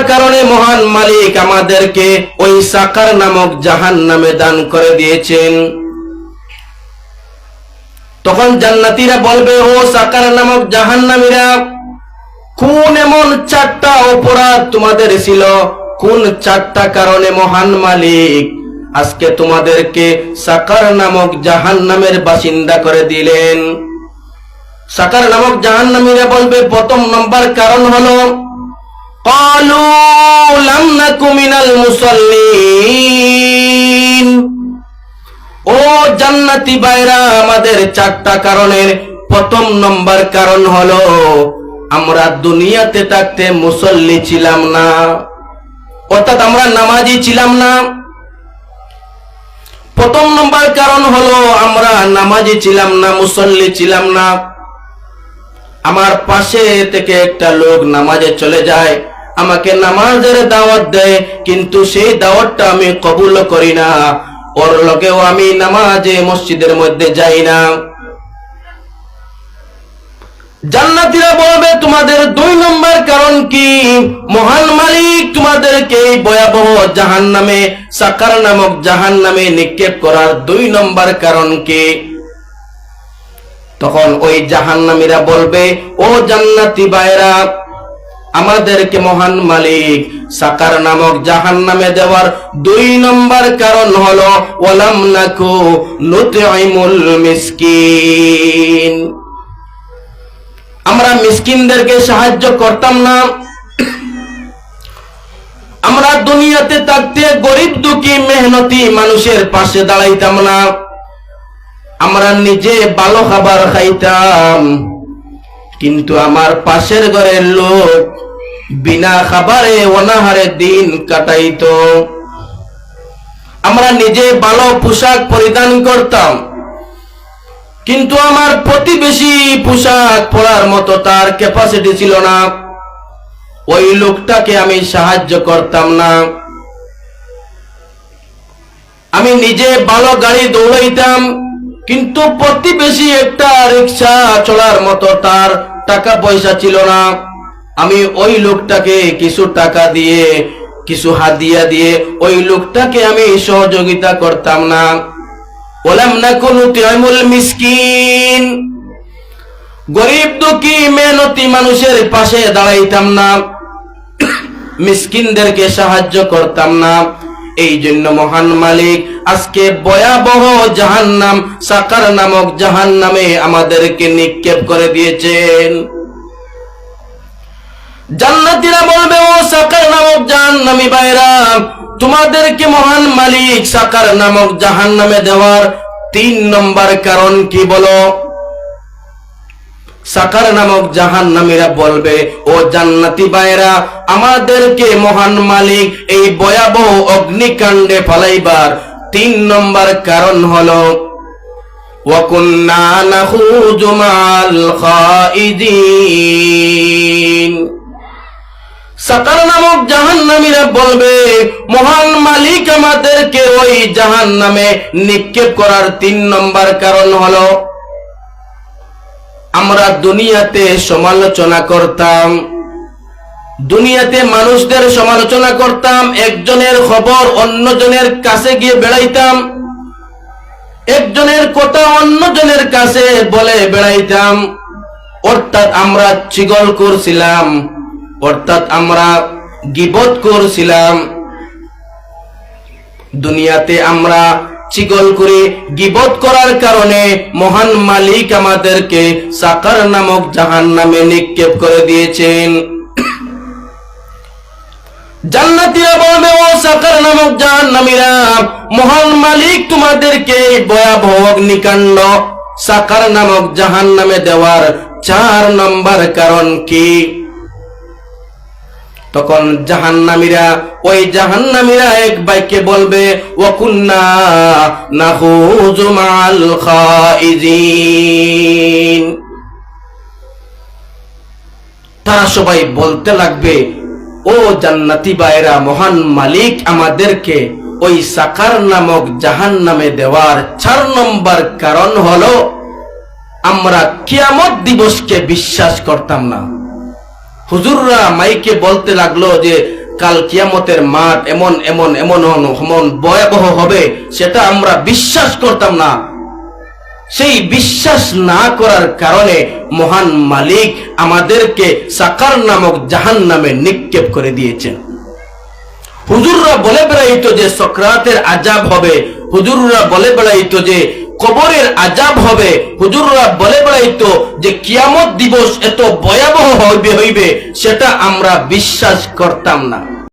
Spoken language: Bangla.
কারণে মহান মালিক আমাদেরকে ওই সাকার নামক জাহান্নামে দান করে দিয়েছেন। তখন জান্নাতীরা বলবে, ও সাকার নামক জাহান্নামীরা, কোন এমন 4টা অপরাধ তোমাদের ছিল, কোন 4টা কারণে মহান মালিক আজকে তোমাদেরকে সাকার নামক জাহান্নামের বাসিন্দা করে দিলেন? সাকার নামক জাহান্নামীরা বলবে, প্রথম নম্বর কারণ হলো ক্বালু লাম নাকু মিনাল মুসাল্লিন। ও জান্নাতি ভাইরা, আমাদের 4টা কারণের প্রথম নম্বর কারণ হলো আমরা দুনিয়াতে থাকতে মুসল্লি ছিলাম না, অর্থাৎ আমরা নামাজি ছিলাম না। প্রথম নম্বর কারণ হলো আমরা নামাজি ছিলাম না, মুসল্লি ছিলাম না। আমার পাশে থেকে একটা লোক নামাজে চলে যায়, আমাকে নামাজের দাওয়াত দেয়, কিন্তু সেই দাওয়াতটা আমি কবুল করি না, ওর লগেও আমি নামাজে মসজিদের মধ্যে যাই না। জান্নাতীরা বলবে, তোমাদের 2 নম্বর কারণ কি? মহান মালিক তোমাদেরকে এই ভয়াবহ জাহান্নামে, সাকার নামক জাহান্নামে নিক্ষেপ করার 2 নম্বর কারণ কি? তখন ওই জাহান্নামীরা বলবে, ও জান্নাতি ভাইরা, আমাদেরকে মহান মালিক সাকার নামক জাহান্নামে দেওয়ার 2 নম্বর কারণ হলো ওয়ালাম নাকু নুতঈমুল মিসকিন। আমরা মিসকিনদেরকে সাহায্য করতাম না, আমরা দুনিয়াতে থাকতে গরিব দুঃখী মেহনতি মানুষের পাশে দাঁড়াইতাম না, আমরা নিজে ভালো খাবার খাইতাম, কিন্তু আমার পাশের ঘরের লোক বিনা খাবারে অনাহারে দিন কাটাইতো। আমরা নিজে ভালো পোশাক পরিধান করতাম, কিন্তু আমার প্রতিবেশী পোশাক পরার মতো তার ক্যাপাসিটি ছিল না, ওই লোকটাকে আমি সাহায্য করতাম না। আমি নিজে ভালো গাড়ি দৌড়াইতাম, কিন্তু প্রতিবেশী একটা রিক্সা চলার মতো তার টাকা পয়সা ছিল না, আমি ওই লোকটাকে কিছু টাকা দিয়ে, কিছু হাদিয়া দিয়ে ওই লোকটাকে আমি সহযোগিতা করতাম না। ওয়ালাম নাকু নুতঈমুল মিসকিন, গরিব দুঃখী মেহনতি মানুষের পাশে দাঁড়াইতাম না, মিসকিনদেরকে সাহায্য করতাম না। এই জন্য মহান মালিক আজকে ভয়াবহ জাহান্নাম, সাকার নামক জাহান্নামে আমাদেরকে নিক্ষেপ করে দিয়েছেন। জান্নাতীরা বলবে, ও সাকার নামক জাহান্নামী ভাইরা, তোমাদেরকে মহান মালিক সাকার নামক জাহান্নামে দেওয়ার 3 নম্বর কারণ কি বলো? সাকার নামক জাহান্নামীরা বলবে, ও জান্নাতি ভাইরা, আমাদেরকে মহান মালিক এই ভয়াবহ অগ্নিকাণ্ডে ফেলাইবার 3 নম্বর কারণ হলো ওয়া কুন্না নাখুযু মাল খাইদিন। সাকার নামক জাহান্নামীরা বলবে, মহান মালিক আমাদেরকে ওই জাহান্নামে নিক্ষেপ করার 3 নম্বর কারণ হলো আমরা দুনিয়াতে সমালোচনা করতাম, দুনিয়াতে মানুষদের সমালোচনা করতাম, একজনের খবর অন্যজনের কাছে গিয়ে বেড়াইতাম, একজনের কথা অন্যজনের কাছে বলে বেড়াইতাম, অর্থাৎ আমরা চিগল করছিলাম, অর্থাৎ আমরা গীবত করছিলাম। দুনিয়াতে আমরা চিগল করে গীবত করার কারণে মহান মালিক আমাদেরকে সাকার নামক জাহান্নামে নিক্ষেপ করে দিয়েছেন। জান্নাতীরা বলবে, ও সাকার নামক জাহান্নামীরা, মহান মালিক তোমাদেরকে ভয়াবহ অগ্নিকাণ্ড সাকার নামক জাহান্নামে দেওয়ার 4 নম্বর কারণ কি? তখন ওই জাহান্নামীরা এক বাক্যে বলবে, ওয়া কুন্না নাখুযু মাল খাইদিন। তারা সবাই বলতে লাগবে, ও জান্নাতি ভাইরা, মহান মালিক আমাদেরকে ওই সাকার নামক জাহান্নামে দেওয়ার 4 নম্বর কারণ হলো আমরা কিয়ামত দিবসকে বিশ্বাস করতাম না। হুজুররা মাইকে বলতে লাগলো যে কাল কিয়ামতের মাঠ এমন এমন এমন এমন ভয়াবহ হবে, সেটা আমরা বিশ্বাস করতাম না। সেই বিশ্বাস না করার কারণে মহান মালিক আমাদেরকে সাকার নামক জাহান্নামে নিক্ষেপ করে দিয়েছেন। হুজুররা বলে বেড়াইতো যে সকরাতের আযাব হবে, হুজুররা বলে বেড়াইতো যে কবরের আযাব হবে, হুজুররা বলে বেড়াইতো যে কিয়ামত দিবস এত ভয়াবহ হইবে, সেটা আমরা বিশ্বাস করতাম না।